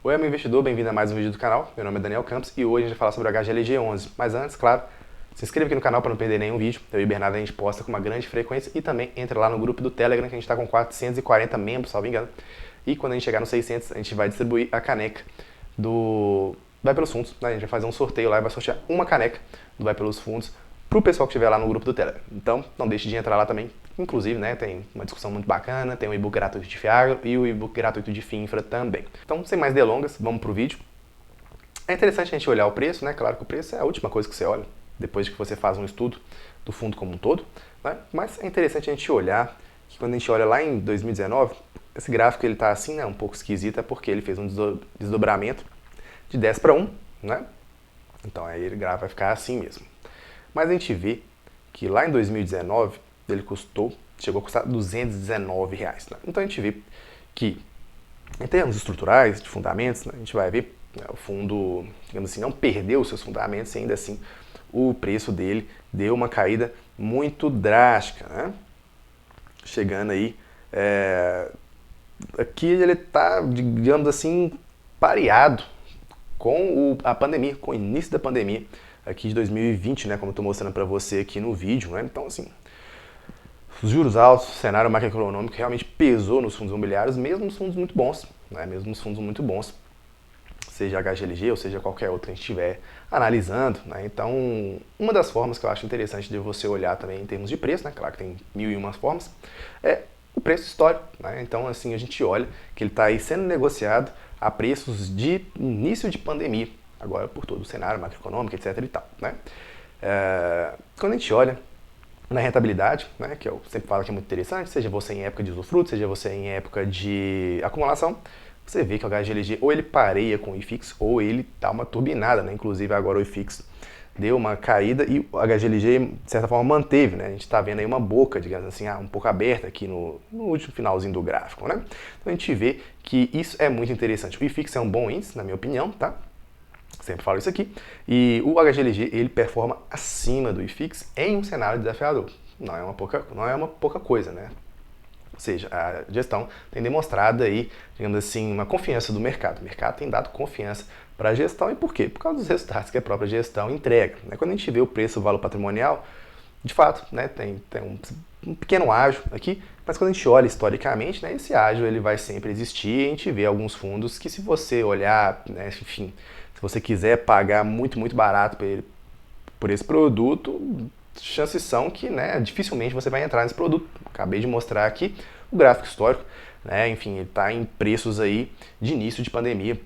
Oi, amigo investidor, bem-vindo a mais um vídeo do canal. Meu nome é Daniel Campos e hoje a gente vai falar sobre o HGLG11. Mas antes, claro, se inscreva aqui no canal para não perder nenhum vídeo. Eu e o Bernardo a gente posta com uma grande frequência e também entra lá no grupo do Telegram que a gente está com 440 membros, salvo engano. E quando a gente chegar nos 600, a gente vai distribuir a caneca do Vai Pelos Fundos. Né? A gente vai fazer um sorteio lá e vai sortear uma caneca do Vai Pelos Fundos para o pessoal que estiver lá no grupo do Telegram. Então, não deixe de entrar lá também. Inclusive, né, tem uma discussão muito bacana, tem um e-book gratuito de FIAGRO e o e-book gratuito de FINFRA também. Então, sem mais delongas, vamos pro vídeo. É interessante a gente olhar o preço, né? Claro que o preço é a última coisa que você olha, depois que você faz um estudo do fundo como um todo, né? Mas é interessante a gente olhar que quando a gente olha lá em 2019, esse gráfico ele tá assim, né, um pouco esquisito, é porque ele fez um desdobramento de 10 para 1, né? Então aí o gráfico vai ficar assim mesmo. Mas a gente vê que lá em 2019 ele chegou a custar R$219. Né? Então a gente vê que, em termos estruturais, de fundamentos, né, a gente vai ver né, o fundo, digamos assim, não perdeu os seus fundamentos e ainda assim o preço dele deu uma caída muito drástica. Né? Chegando aí, aqui ele está, digamos assim, pareado com a pandemia, com o início da pandemia aqui de 2020, né, como eu estou mostrando para você aqui no vídeo. Né? Então, assim, os juros altos, o cenário macroeconômico realmente pesou nos fundos imobiliários, mesmo nos fundos muito bons, né? Mesmo nos fundos muito bons, seja HGLG ou seja qualquer outro que a gente estiver analisando. Né? Então, uma das formas que eu acho interessante de você olhar também em termos de preço, né? Claro que tem 1001 formas, é o preço histórico. Né? Então, assim, a gente olha que ele está aí sendo negociado a preços de início de pandemia, agora por todo o cenário macroeconômico, etc. e tal. Né? Quando a gente olha na rentabilidade, né, que eu sempre falo que é muito interessante, seja você em época de usufruto, seja você em época de acumulação, você vê que o HGLG ou ele pareia com o IFIX ou ele dá uma turbinada, né? Inclusive agora o IFIX deu uma caída e o HGLG de certa forma manteve, né? A gente está vendo aí uma boca, digamos assim, um pouco aberta aqui no último finalzinho do gráfico, né? Então a gente vê que isso é muito interessante. O IFIX é um bom índice, na minha opinião, tá? Sempre falo isso aqui. E o HGLG ele performa acima do IFIX em um cenário desafiador. Não é uma pouca coisa, né? Ou seja, a gestão tem demonstrado aí, digamos assim, uma confiança do mercado. O mercado tem dado confiança para a gestão. E por quê? Por causa dos resultados que a própria gestão entrega. Quando a gente vê o preço, o valor patrimonial, de fato, né, tem um pequeno ágio aqui, mas quando a gente olha historicamente, né, esse ágio ele vai sempre existir e a gente vê alguns fundos que se você olhar, né, enfim, se você quiser pagar muito, muito barato por esse produto, chances são que né, dificilmente você vai entrar nesse produto. Acabei de mostrar aqui o gráfico histórico, né, enfim, ele está em preços aí de início de pandemia.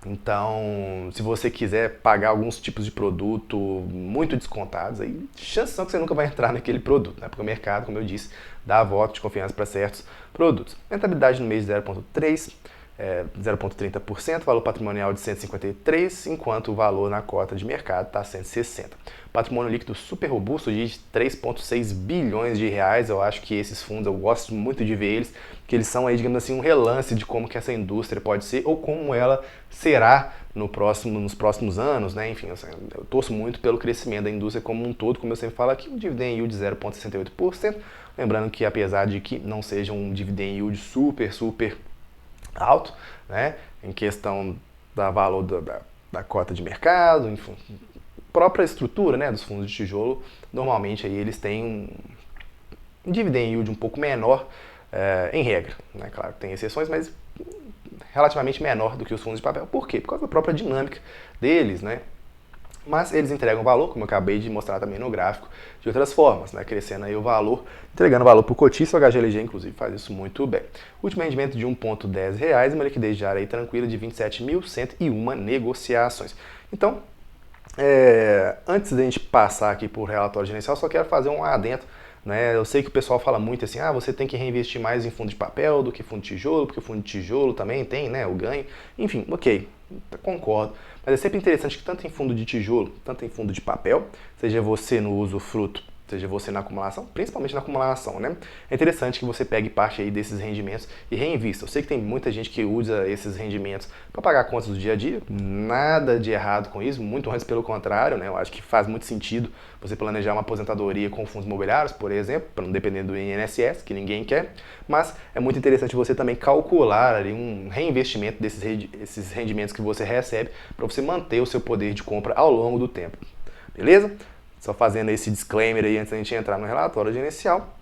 Então, se você quiser pagar alguns tipos de produto muito descontados, aí chances são que você nunca vai entrar naquele produto, né? Porque o mercado, como eu disse, dá voto de confiança para certos produtos. Rentabilidade no mês de 0,3%, 0,30%, valor patrimonial de 153, enquanto o valor na cota de mercado está 160. Patrimônio líquido super robusto de 3,6 bilhões de reais. Eu acho que esses fundos, eu gosto muito de ver eles, que eles são aí, digamos assim, um relance de como que essa indústria pode ser ou como ela será nos próximos anos, né? Enfim, eu torço muito pelo crescimento da indústria como um todo, como eu sempre falo aqui, um dividend yield de 0,68%, lembrando que apesar de que não seja um dividend yield super alto, né, em questão da valor da cota de mercado, enfim, própria estrutura, né, dos fundos de tijolo, normalmente aí eles têm um dividend yield um pouco menor em regra, né, claro que tem exceções, mas relativamente menor do que os fundos de papel. Por quê? Por causa da própria dinâmica deles, né? Mas eles entregam valor, como eu acabei de mostrar também no gráfico, de outras formas, né? Crescendo aí o valor, entregando valor para o cotista, o HGLG inclusive faz isso muito bem. Último rendimento de R$ 1,10 e uma liquidez diária aí tranquila de 27.101 negociações. Então, antes da gente passar aqui por relatório gerencial, só quero fazer um adendo. Né? Eu sei que o pessoal fala muito assim, você tem que reinvestir mais em fundo de papel do que fundo de tijolo, porque o fundo de tijolo também tem, né, o ganho. Enfim, ok, concordo. Mas é sempre interessante que tanto em fundo de tijolo, tanto em fundo de papel, seja você no usufruto seja você na acumulação, principalmente na acumulação, né? É interessante que você pegue parte aí desses rendimentos e reinvista. Eu sei que tem muita gente que usa esses rendimentos para pagar contas do dia a dia, nada de errado com isso, muito antes pelo contrário, né? Eu acho que faz muito sentido você planejar uma aposentadoria com fundos imobiliários, por exemplo, para não depender do INSS, que ninguém quer, mas é muito interessante você também calcular ali um reinvestimento desses rendimentos que você recebe para você manter o seu poder de compra ao longo do tempo, beleza? Só fazendo esse disclaimer aí antes da gente entrar no relatório gerencial,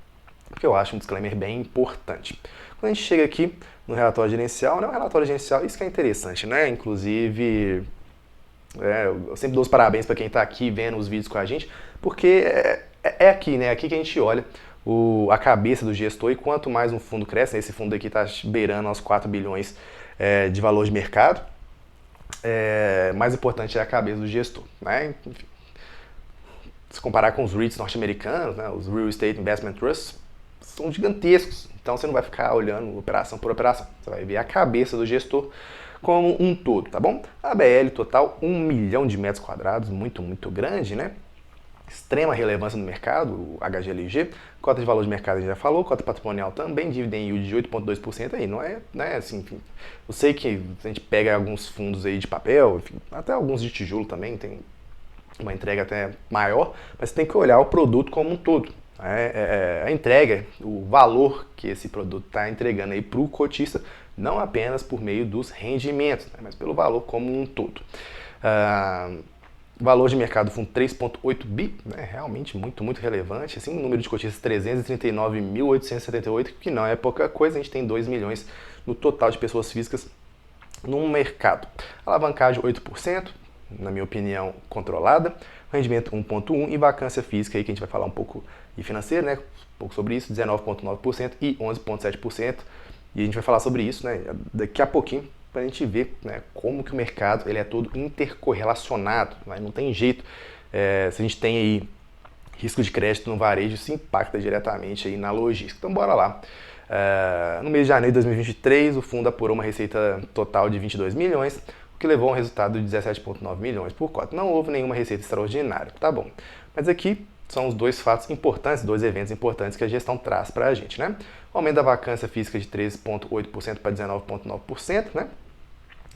porque eu acho um disclaimer bem importante. Quando a gente chega aqui no relatório gerencial, né, o relatório gerencial, isso que é interessante, né? Inclusive, eu sempre dou os parabéns para quem está aqui vendo os vídeos com a gente, porque é aqui, né? Aqui que a gente olha a cabeça do gestor e quanto mais um fundo cresce, né, esse fundo aqui está beirando aos 4 bilhões de valor de mercado, mais importante é a cabeça do gestor, né? Enfim, se comparar com os REITs norte-americanos, né, os Real Estate Investment Trusts, são gigantescos. Então você não vai ficar olhando operação por operação. Você vai ver a cabeça do gestor como um todo, tá bom? A BL total, 1 milhão de metros quadrados, muito, muito grande, né? Extrema relevância no mercado, o HGLG. Cota de valor de mercado a gente já falou, cota patrimonial também, dividend yield de 8,2% aí, não é, né, assim, enfim. Eu sei que a gente pega alguns fundos aí de papel, enfim, até alguns de tijolo também, tem uma entrega até maior, mas você tem que olhar o produto como um todo. A entrega, o valor que esse produto está entregando aí para o cotista, não apenas por meio dos rendimentos, né, mas pelo valor como um todo. Valor de mercado do fundo 3,8 bi, né, realmente muito, muito relevante. Assim, o número de cotistas 339.878, que não é pouca coisa, a gente tem 2 milhões no total de pessoas físicas no mercado. Alavancagem 8%, na minha opinião, controlada, rendimento 1,1% e vacância física, aí que a gente vai falar um pouco de financeiro, né? Um pouco sobre isso, 19,9% e 11,7%. E a gente vai falar sobre isso, né, daqui a pouquinho, para a gente ver, né, como que o mercado ele é todo intercorrelacionado, né? Não tem jeito. Se a gente tem aí risco de crédito no varejo, isso impacta diretamente aí na logística. Então bora lá. No mês de janeiro de 2023, o fundo apurou uma receita total de 22 milhões, o que levou a um resultado de 17,9 milhões por cota. Não houve nenhuma receita extraordinária, tá bom. Mas aqui são os dois fatos importantes, dois eventos importantes que a gestão traz para a gente, né? O aumento da vacância física de 13,8% para 19,9%, né?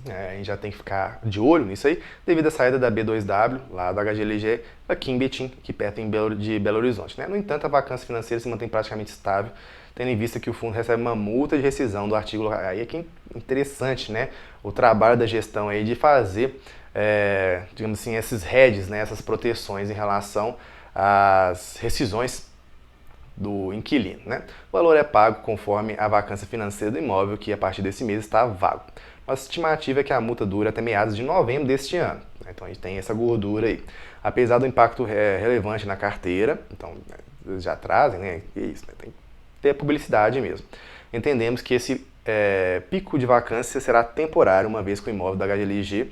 A gente já tem que ficar de olho nisso aí, devido à saída da B2W, lá do HGLG, aqui em Betim, aqui perto de Belo Horizonte, né? No entanto, a vacância financeira se mantém praticamente estável, tendo em vista que o fundo recebe uma multa de rescisão do artigo. Aí é que interessante, né? O trabalho da gestão aí de fazer, digamos assim, esses hedges, né? Essas proteções em relação às rescisões do inquilino, né? O valor é pago conforme a vacância financeira do imóvel, que a partir desse mês está vago. Nossa estimativa é que a multa dure até meados de novembro deste ano. Então a gente tem essa gordura aí. Apesar do impacto relevante na carteira, então eles já trazem, né? É isso, né? Tem que ter publicidade mesmo. Entendemos que esse pico de vacância será temporário, uma vez que o imóvel da HGLG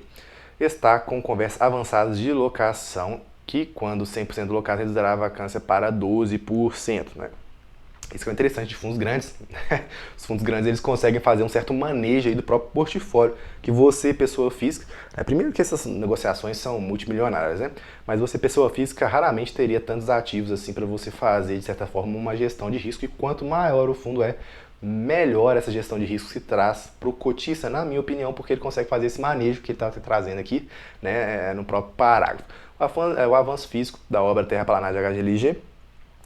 está com conversas avançadas de locação, que quando 100% locado reduzirá a vacância para 12%, né? Isso é interessante de fundos grandes. Os fundos grandes eles conseguem fazer um certo manejo aí do próprio portfólio que você, pessoa física, primeiro que essas negociações são multimilionárias, né? Mas você, pessoa física, raramente teria tantos ativos assim para você fazer, de certa forma, uma gestão de risco, e quanto maior o fundo melhor essa gestão de risco se traz para o cotista, na minha opinião, porque ele consegue fazer esse manejo que ele está trazendo aqui, né, no próprio parágrafo. O avanço físico da obra terraplanagem HGLG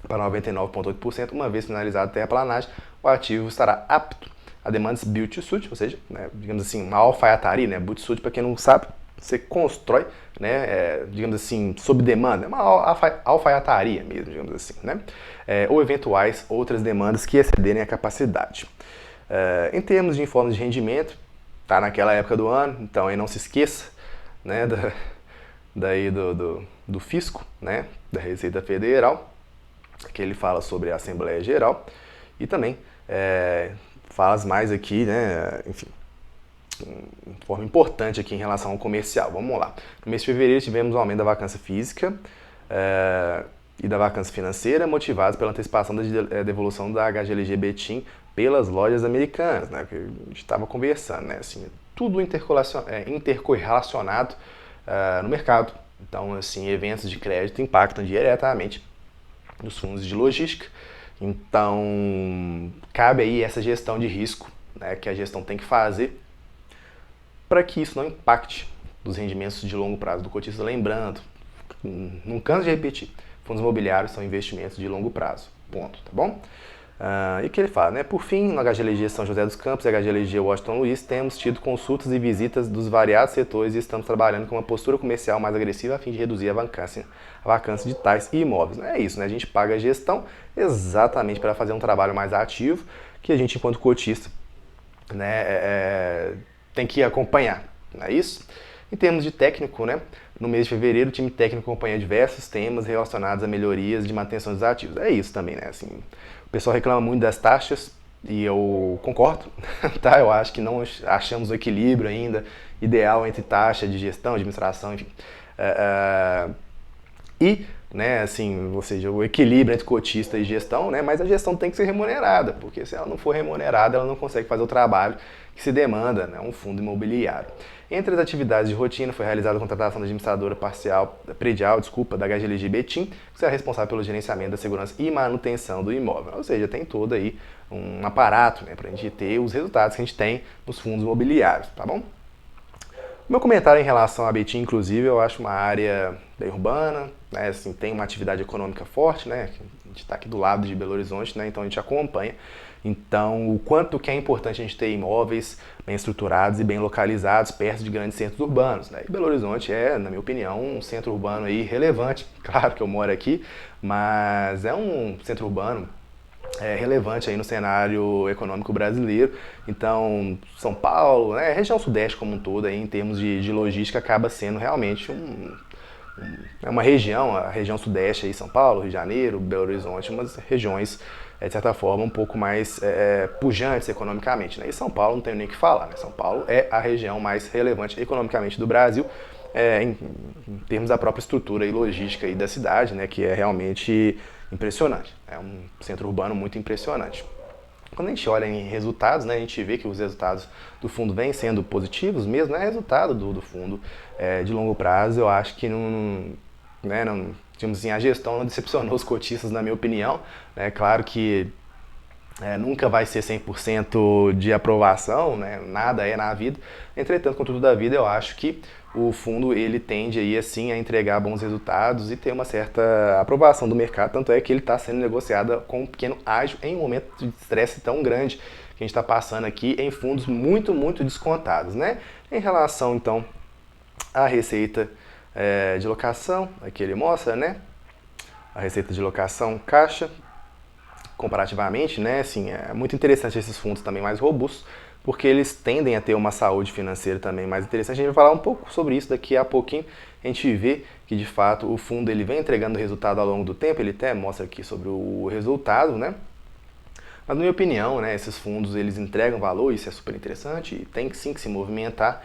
para 99,8%, uma vez finalizada a terraplanagem, o ativo estará apto a demandas build to suit, ou seja, né, digamos assim, uma alfaiataria, né, build to suit, para quem não sabe, você constrói, né, digamos assim, sob demanda, é uma alfaiataria mesmo, digamos assim, né, ou eventuais outras demandas que excederem a capacidade. Em termos de informes de rendimento, tá naquela época do ano, então aí não se esqueça, né, do fisco, né, da Receita Federal, que ele fala sobre a Assembleia Geral e também fala mais aqui, né, enfim, de forma importante aqui em relação ao comercial. Vamos lá. No mês de fevereiro tivemos um aumento da vacância física e da vacância financeira, motivados pela antecipação da devolução da HGLG Betim pelas lojas americanas, né, que a gente estava conversando, né, assim, tudo intercorrelacionado no mercado. Então, assim, eventos de crédito impactam diretamente dos fundos de logística. Então, cabe aí essa gestão de risco, né, que a gestão tem que fazer para que isso não impacte os rendimentos de longo prazo do cotista. Lembrando, não canso de repetir, fundos imobiliários são investimentos de longo prazo, ponto, tá bom? E o que ele fala, né? Por fim, no HGLG São José dos Campos e HGLG Washington Luiz, temos tido consultas e visitas dos variados setores e estamos trabalhando com uma postura comercial mais agressiva a fim de reduzir a vacância de tais imóveis. É isso, né? A gente paga a gestão exatamente para fazer um trabalho mais ativo que a gente, enquanto cotista, né, tem que acompanhar, não é isso? Em termos de técnico, né, no mês de fevereiro o time técnico acompanha diversos temas relacionados a melhorias de manutenção dos ativos. É isso também, né? Assim, o pessoal reclama muito das taxas e eu concordo, tá? Eu acho que não achamos o equilíbrio ainda ideal entre taxa de gestão, administração, enfim. E, né, assim, ou seja, o equilíbrio entre cotista e gestão, né, mas a gestão tem que ser remunerada, porque se ela não for remunerada, ela não consegue fazer o trabalho que se demanda, né, um fundo imobiliário. Entre as atividades de rotina, foi realizada a contratação da administradora predial, da HGLG Betim, que será responsável pelo gerenciamento da segurança e manutenção do imóvel. Ou seja, tem todo aí um aparato, né, para a gente ter os resultados que a gente tem nos fundos imobiliários, tá bom? Meu comentário em relação à Betim, inclusive, eu acho uma área bem urbana, né, assim, tem uma atividade econômica forte, né, a gente está aqui do lado de Belo Horizonte, né, então a gente acompanha. Então, o quanto que é importante a gente ter imóveis bem estruturados e bem localizados perto de grandes centros urbanos, né? E Belo Horizonte é, na minha opinião, um centro urbano aí relevante. Claro que eu moro aqui, mas é um centro urbano relevante aí no cenário econômico brasileiro. Então, São Paulo, né, a região sudeste como um todo, aí, em termos de logística, acaba sendo realmente uma região, a região sudeste, aí, São Paulo, Rio de Janeiro, Belo Horizonte, umas regiões, de certa forma, um pouco mais pujantes economicamente. Né? E São Paulo não tem nem o que falar, né? São Paulo é a região mais relevante economicamente do Brasil, em termos da própria estrutura e logística aí da cidade, né? Que é realmente impressionante. É um centro urbano muito impressionante. Quando a gente olha em resultados, né, a gente vê que os resultados do fundo vêm sendo positivos mesmo, né, resultado do fundo de longo prazo. Eu acho que digamos assim, a gestão não decepcionou os cotistas, na minha opinião. É claro que nunca vai ser 100% de aprovação, né? Nada é na vida. Entretanto, com tudo da vida, eu acho que o fundo ele tende aí assim a entregar bons resultados e ter uma certa aprovação do mercado, tanto é que ele está sendo negociado com um pequeno ágio em um momento de estresse tão grande que a gente está passando aqui em fundos muito, muito descontados, né? Em relação, então, à receita de locação, aqui ele mostra, né? A receita de locação caixa, comparativamente, né? Assim, é muito interessante esses fundos também mais robustos, porque eles tendem a ter uma saúde financeira também mais interessante. A gente vai falar um pouco sobre isso daqui a pouquinho. A gente vê que, de fato, o fundo ele vem entregando resultado ao longo do tempo, ele até mostra aqui sobre o resultado, né? Mas, na minha opinião, né, esses fundos eles entregam valor, isso é super interessante, e tem sim que se movimentar.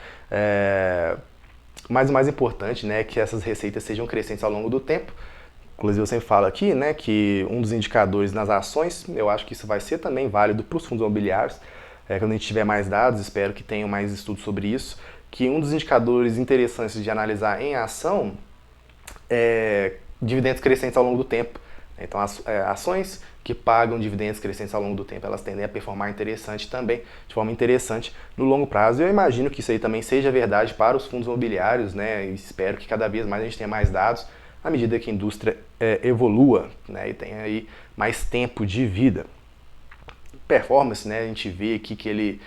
Mas o mais importante, né, é que essas receitas sejam crescentes ao longo do tempo. Inclusive, eu sempre falo aqui, né, que um dos indicadores nas ações, eu acho que isso vai ser também válido para os fundos imobiliários. Quando a gente tiver mais dados, espero que tenham mais estudos sobre isso, que um dos indicadores interessantes de analisar em ação é dividendos crescentes ao longo do tempo. Então, ações que pagam dividendos crescentes ao longo do tempo, elas tendem a performar interessante também, de forma interessante no longo prazo. E eu imagino que isso aí também seja verdade para os fundos imobiliários, né? E espero que cada vez mais a gente tenha mais dados à medida que a indústria evolua, né? E tenha aí mais tempo de vida. Performance, né? A gente vê aqui que ele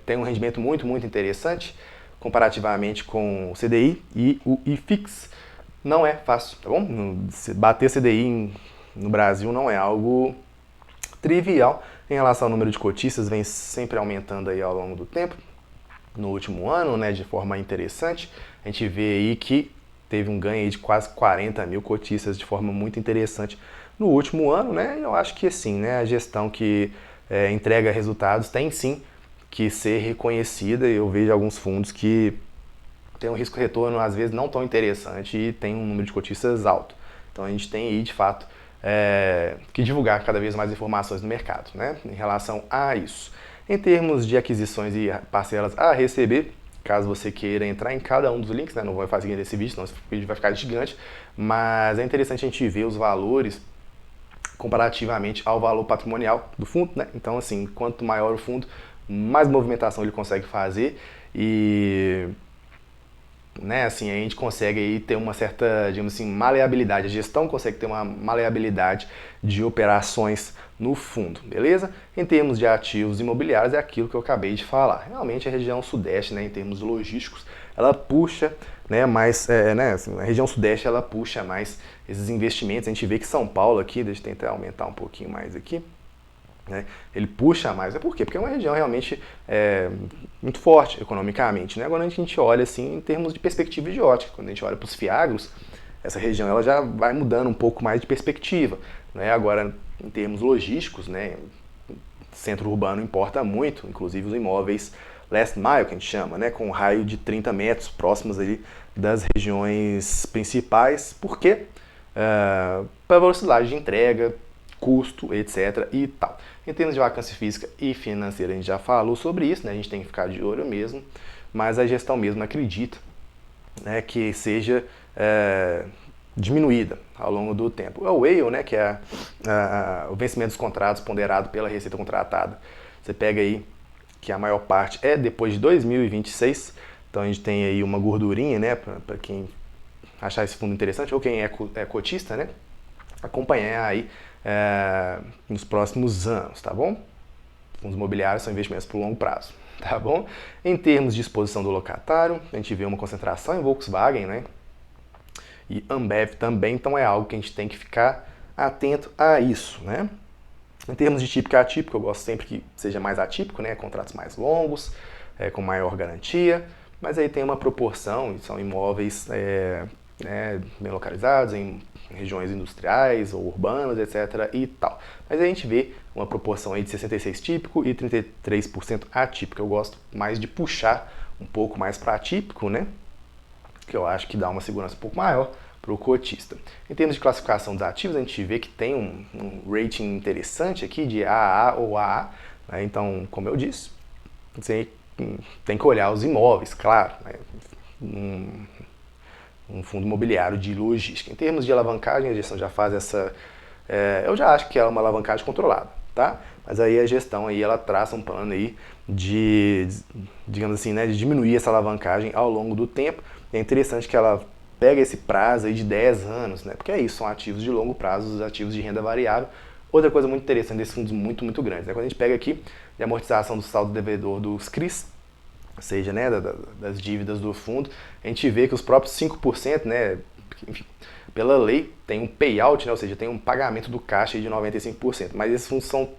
tem um rendimento muito, muito interessante comparativamente com o CDI e o IFIX. Não é fácil, tá bom? Bater CDI no Brasil não é algo trivial. Em relação ao número de cotistas, vem sempre aumentando aí ao longo do tempo. No último ano, né, de forma interessante, a gente vê aí que teve um ganho aí de quase 40 mil cotistas de forma muito interessante no último ano, né? Eu acho que assim, né, a gestão que entrega resultados tem sim que ser reconhecida. Eu vejo alguns fundos que tem um risco-retorno às vezes não tão interessante e tem um número de cotistas alto. Então a gente tem aí de fato que divulgar cada vez mais informações no mercado, né, em relação a isso. Em termos de aquisições e parcelas a receber, caso você queira entrar em cada um dos links, né, não vou fazer nesse vídeo, senão esse vídeo vai ficar gigante, mas é interessante a gente ver os valores comparativamente ao valor patrimonial do fundo, né? Então, assim, quanto maior o fundo, mais movimentação ele consegue fazer e, né, assim, a gente consegue aí ter uma certa, digamos assim, maleabilidade. A gestão consegue ter uma maleabilidade de operações no fundo, beleza? Em termos de ativos imobiliários, é aquilo que eu acabei de falar. Realmente a região sudeste, né, em termos logísticos, ela puxa, né, mais, né, assim, a região sudeste ela puxa mais esses investimentos. A gente vê que São Paulo aqui, deixa eu tentar aumentar um pouquinho mais aqui, né, ele puxa mais. É por quê? Porque é uma região realmente muito forte economicamente. Né? Agora a gente olha assim em termos de perspectiva de ótica. Quando a gente olha para os fiagros, essa região ela já vai mudando um pouco mais de perspectiva. Né? Agora, em termos logísticos, né, centro urbano importa muito, inclusive os imóveis last mile, que a gente chama, né, com um raio de 30 metros próximos ali das regiões principais. Por quê? Para velocidade de entrega, custo, etc. e tal. Em termos de vacância física e financeira, a gente já falou sobre isso, né? A gente tem que ficar de olho mesmo, mas a gestão mesmo acredita, né, que seja diminuída ao longo do tempo. O WALE, né, que é o vencimento dos contratos ponderado pela receita contratada. Você pega aí que a maior parte é depois de 2026, então a gente tem aí uma gordurinha, né, para quem achar esse fundo interessante ou quem é cotista, né, acompanhar aí nos próximos anos, tá bom? Fundos imobiliários são investimentos por longo prazo, tá bom? Em termos de exposição do locatário, a gente vê uma concentração em Volkswagen, né? E Ambev também, então é algo que a gente tem que ficar atento a isso, né? Em termos de típico e atípico, eu gosto sempre que seja mais atípico, né? Contratos mais longos, com maior garantia, mas aí tem uma proporção, são imóveis bem localizados em regiões industriais ou urbanas, etc. e tal. Mas aí a gente vê uma proporção aí de 66% típico e 33% atípico. Eu gosto mais de puxar um pouco mais para atípico, né? Que eu acho que dá uma segurança um pouco maior para o cotista. Em termos de classificação dos ativos, a gente vê que tem um rating interessante aqui de AA ou AA. Né? Então, como eu disse, você tem que olhar os imóveis, claro. Né? Um fundo imobiliário de logística. Em termos de alavancagem, a gestão já faz essa... eu já acho que é uma alavancagem controlada, tá? Mas aí a gestão aí, ela traça um plano aí de, digamos assim, né, de diminuir essa alavancagem ao longo do tempo. É interessante que ela pega esse prazo aí de 10 anos, né? Porque é isso, são ativos de longo prazo, os ativos de renda variável. Outra coisa muito interessante desses fundos muito, muito grandes, né? Quando a gente pega aqui de amortização do saldo devedor dos CRIs, ou seja, né, das dívidas do fundo, a gente vê que os próprios 5%, né, enfim, pela lei, tem um payout, né, ou seja, tem um pagamento do caixa de 95%. Mas esses fundos são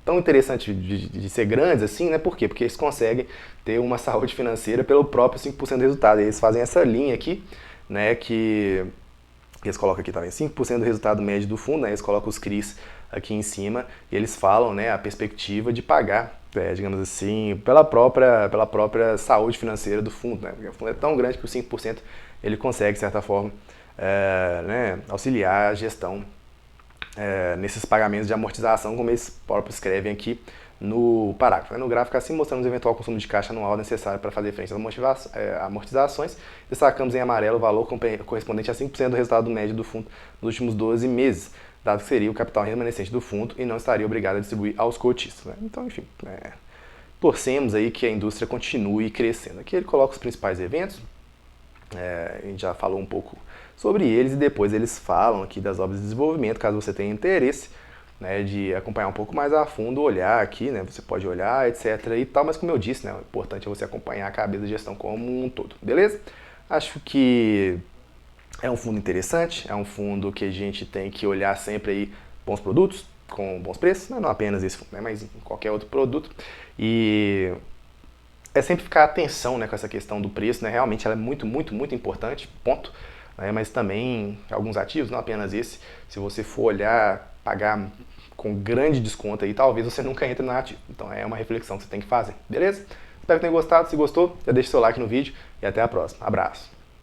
tão interessantes de ser grandes assim, né? Por quê? Porque eles conseguem ter uma saúde financeira pelo próprio 5% do resultado. E eles fazem essa linha aqui, né, que eles colocam aqui também 5% do resultado médio do fundo, né, eles colocam os CRIs aqui em cima e eles falam, né, a perspectiva de pagar, digamos assim, pela própria saúde financeira do fundo, né, porque o fundo é tão grande que os 5% ele consegue, de certa forma, né, auxiliar a gestão nesses pagamentos de amortização, como eles próprios escrevem aqui no parágrafo. No gráfico assim mostramos o eventual consumo de caixa anual necessário para fazer frente às amortizações. Destacamos em amarelo o valor correspondente a 5% do resultado médio do fundo nos últimos 12 meses, dado que seria o capital remanescente do fundo e não estaria obrigado a distribuir aos cotistas. Né? Então, enfim, torcemos aí que a indústria continue crescendo. Aqui ele coloca os principais eventos, a gente já falou um pouco sobre eles e depois eles falam aqui das obras de desenvolvimento, caso você tenha interesse, né, de acompanhar um pouco mais a fundo, olhar aqui, né, você pode olhar, etc. e tal, mas como eu disse, né, o importante é você acompanhar a cabeça de gestão como um todo, beleza? Acho que é um fundo interessante, é um fundo que a gente tem que olhar sempre aí bons produtos, com bons preços, né, não apenas esse fundo, né, mas em qualquer outro produto, e é sempre ficar atenção, né, com essa questão do preço, né, realmente ela é muito, muito, muito importante, ponto, né, mas também alguns ativos, não apenas esse, se você for olhar, pagar com grande desconto aí, talvez você nunca entre no ativo. Então é uma reflexão que você tem que fazer, beleza? Espero que tenha gostado. Se gostou, já deixa seu like no vídeo e até a próxima. Abraço!